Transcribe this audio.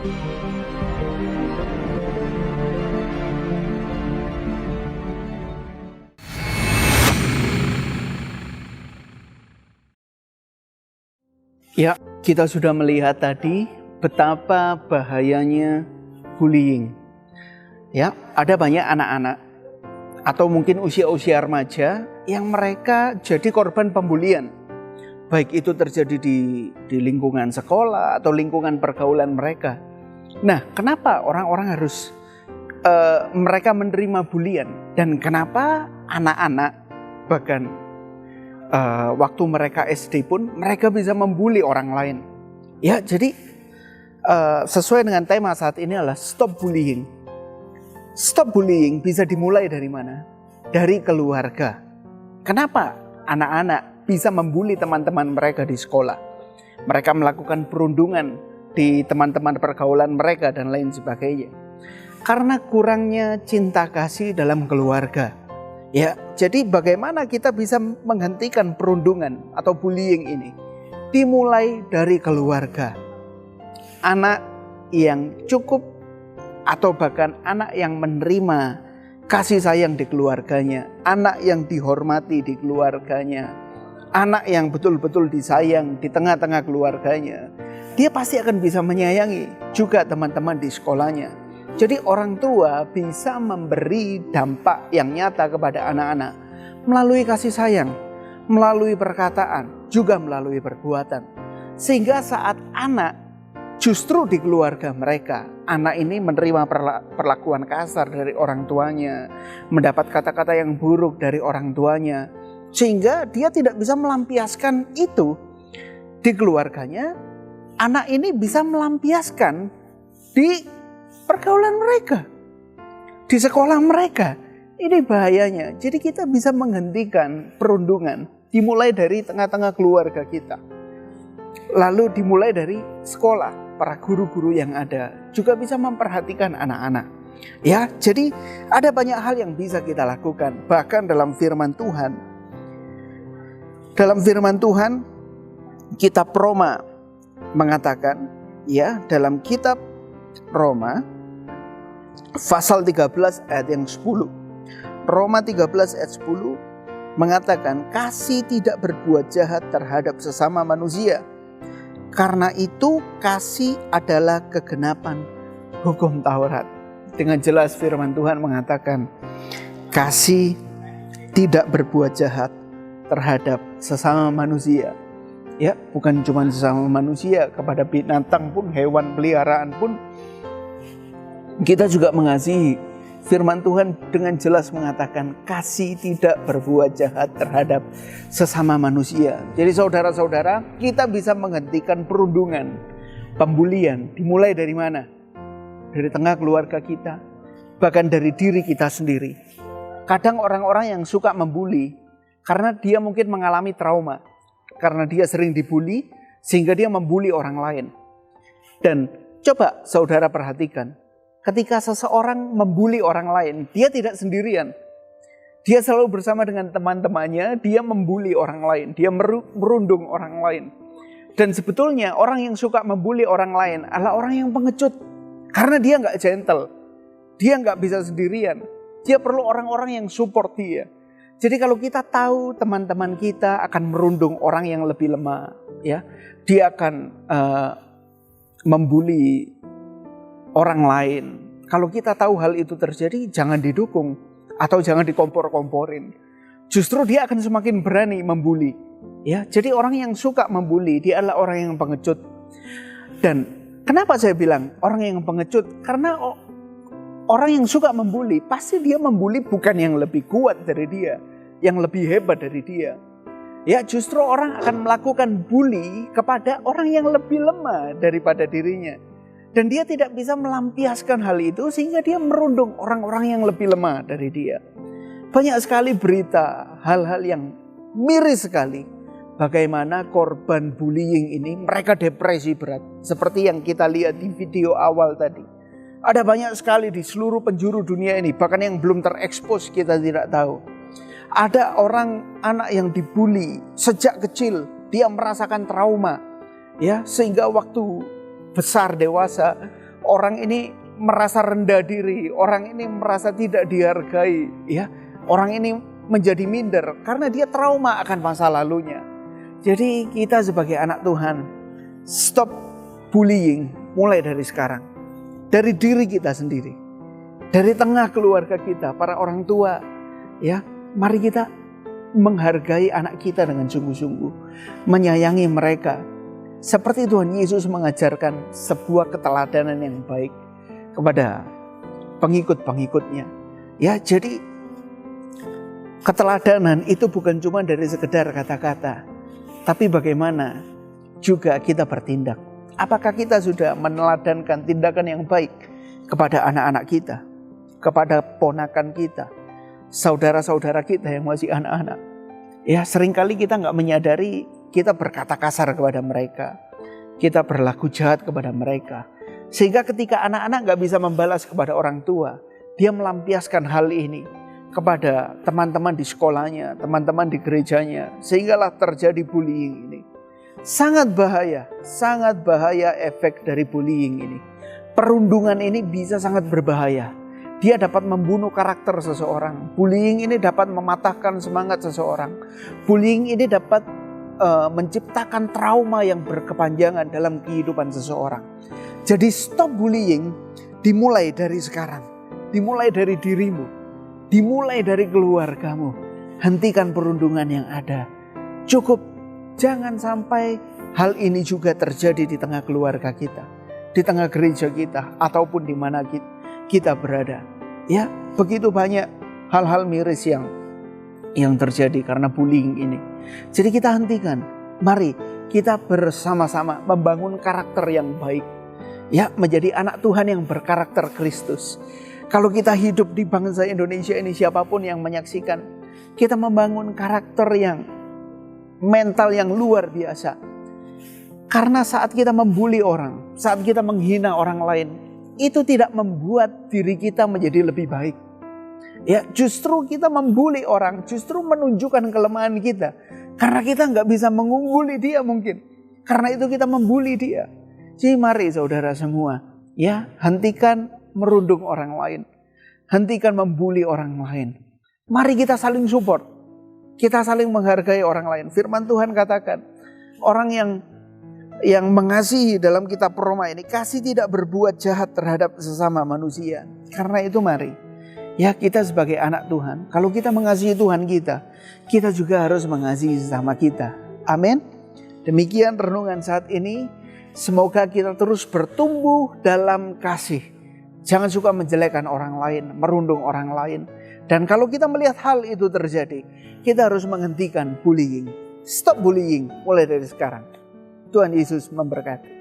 Ya, kita sudah melihat tadi betapa bahayanya bullying. Ya, ada banyak anak-anak atau mungkin usia-usia remaja yang mereka jadi korban pembulian. Baik itu terjadi di lingkungan sekolah atau lingkungan pergaulan mereka. Nah, kenapa orang-orang harus mereka menerima bulian? Dan kenapa anak-anak bahkan waktu mereka SD pun mereka bisa membuli orang lain? Ya, jadi sesuai dengan tema saat ini adalah stop bullying. Stop bullying bisa dimulai dari mana? Dari keluarga. Kenapa anak-anak bisa membuli teman-teman mereka di sekolah? Mereka melakukan perundungan di teman-teman pergaulan mereka dan lain sebagainya. Karena kurangnya cinta kasih dalam keluarga. Ya, jadi bagaimana kita bisa menghentikan perundungan atau bullying ini? Dimulai dari keluarga. Anak yang cukup atau bahkan anak yang menerima kasih sayang di keluarganya, anak yang dihormati di keluarganya, anak yang betul-betul disayang di tengah-tengah keluarganya, dia pasti akan bisa menyayangi juga teman-teman di sekolahnya. Jadi orang tua bisa memberi dampak yang nyata kepada anak-anak melalui kasih sayang, melalui perkataan, juga melalui perbuatan. Sehingga saat anak justru di keluarga mereka, anak ini menerima perlakuan kasar dari orang tuanya, mendapat kata-kata yang buruk dari orang tuanya, sehingga dia tidak bisa melampiaskan itu di keluarganya. Anak ini bisa melampiaskan di pergaulan mereka, di sekolah mereka. Ini bahayanya. Jadi kita bisa menghentikan perundungan dimulai dari tengah-tengah keluarga kita. Lalu dimulai dari sekolah. Para guru-guru yang ada juga bisa memperhatikan anak-anak. Ya, jadi ada banyak hal yang bisa kita lakukan. Bahkan dalam firman Tuhan. Dalam firman Tuhan, kitab Roma mengatakan, ya, dalam kitab Roma pasal 13 ayat yang 10. Roma 13 ayat 10 mengatakan, kasih tidak berbuat jahat terhadap sesama manusia. Karena itu kasih adalah kegenapan hukum Taurat. Dengan jelas firman Tuhan mengatakan kasih tidak berbuat jahat terhadap sesama manusia. Ya, bukan cuma sesama manusia, kepada binatang pun, hewan peliharaan pun kita juga mengasihi. Firman Tuhan dengan jelas mengatakan kasih tidak berbuat jahat terhadap sesama manusia. Jadi saudara-saudara, kita bisa menghentikan perundungan, pembulian. Dimulai dari mana? Dari tengah keluarga kita, bahkan dari diri kita sendiri. Kadang orang-orang yang suka membuli karena dia mungkin mengalami trauma, karena dia sering dibuli sehingga dia membuli orang lain. Dan coba saudara perhatikan, ketika seseorang membuli orang lain, dia tidak sendirian. Dia selalu bersama dengan teman-temannya, dia membuli orang lain, dia merundung orang lain. Dan sebetulnya orang yang suka membuli orang lain adalah orang yang pengecut. Karena dia gak gentle, dia gak bisa sendirian. Dia perlu orang-orang yang support dia. Jadi kalau kita tahu teman-teman kita akan merundung orang yang lebih lemah, ya, dia akan membuli orang lain. Kalau kita tahu hal itu terjadi, jangan didukung atau jangan dikompor-komporin. Justru dia akan semakin berani membuli. Ya, jadi orang yang suka membuli dia adalah orang yang pengecut. Dan kenapa saya bilang orang yang pengecut? Karena orang yang suka membuli pasti dia membuli bukan yang lebih kuat dari dia, yang lebih hebat dari dia. Ya, justru orang akan melakukan bully kepada orang yang lebih lemah daripada dirinya. Dan dia tidak bisa melampiaskan hal itu sehingga dia merundung orang-orang yang lebih lemah dari dia. Banyak sekali berita, hal-hal yang miris sekali. Bagaimana korban bullying ini mereka depresi berat. Seperti yang kita lihat di video awal tadi. Ada banyak sekali di seluruh penjuru dunia ini. Bahkan yang belum terekspos kita tidak tahu. Ada orang, anak yang dibully sejak kecil. Dia merasakan trauma. Ya, sehingga waktu besar dewasa orang ini merasa rendah diri, orang ini merasa tidak dihargai, ya. Orang ini menjadi minder karena dia trauma akan masa lalunya. Jadi kita sebagai anak Tuhan, stop bullying mulai dari sekarang. Dari diri kita sendiri. Dari tengah keluarga kita, para orang tua, ya. Mari kita menghargai anak kita dengan sungguh-sungguh, menyayangi mereka. Seperti Tuhan Yesus mengajarkan sebuah keteladanan yang baik kepada pengikut-pengikutnya. Ya, jadi keteladanan itu bukan cuma dari sekedar kata-kata, tapi bagaimana juga kita bertindak. Apakah kita sudah meneladankan tindakan yang baik kepada anak-anak kita, kepada ponakan kita, saudara-saudara kita yang masih anak-anak. Ya, seringkali kita nggak menyadari kita berkata kasar kepada mereka, kita berlaku jahat kepada mereka. Sehingga ketika anak-anak nggak bisa membalas kepada orang tua, dia melampiaskan hal ini kepada teman-teman di sekolahnya, teman-teman di gerejanya, sehinggalah terjadi bullying ini. Sangat bahaya efek dari bullying ini. Perundungan ini bisa sangat berbahaya. Dia dapat membunuh karakter seseorang. Bullying ini dapat mematahkan semangat seseorang. Bullying ini dapat menciptakan trauma yang berkepanjangan dalam kehidupan seseorang. Jadi stop bullying dimulai dari sekarang. Dimulai dari dirimu. Dimulai dari keluargamu. Hentikan perundungan yang ada. Cukup. Jangan sampai hal ini juga terjadi di tengah keluarga kita. Di tengah gereja kita. Ataupun di mana kita berada. Ya, begitu banyak hal-hal miris yang terjadi karena bullying ini. Jadi kita hentikan. Mari kita bersama-sama membangun karakter yang baik. Ya, menjadi anak Tuhan yang berkarakter Kristus. Kalau kita hidup di bangsa Indonesia ini, siapapun yang menyaksikan, kita membangun karakter yang mental yang luar biasa. Karena saat kita membuli orang, saat kita menghina orang lain, itu tidak membuat diri kita menjadi lebih baik. Ya, justru kita membuli orang, justru menunjukkan kelemahan kita. Karena kita nggak bisa mengungguli dia mungkin. Karena itu kita membuli dia. Jadi mari saudara semua, ya, hentikan merundung orang lain. Hentikan membuli orang lain. Mari kita saling support. Kita saling menghargai orang lain. Firman Tuhan katakan, orang yang mengasihi dalam kitab Roma ini, kasih tidak berbuat jahat terhadap sesama manusia. Karena itu mari, ya, kita sebagai anak Tuhan, kalau kita mengasihi Tuhan kita juga harus mengasihi sesama kita. Amin. Demikian renungan saat ini. Semoga kita terus bertumbuh dalam kasih. Jangan suka menjelekkan orang lain, merundung orang lain. Dan kalau kita melihat hal itu terjadi, kita harus menghentikan bullying. Stop bullying mulai dari sekarang. Tuhan Yesus memberkati.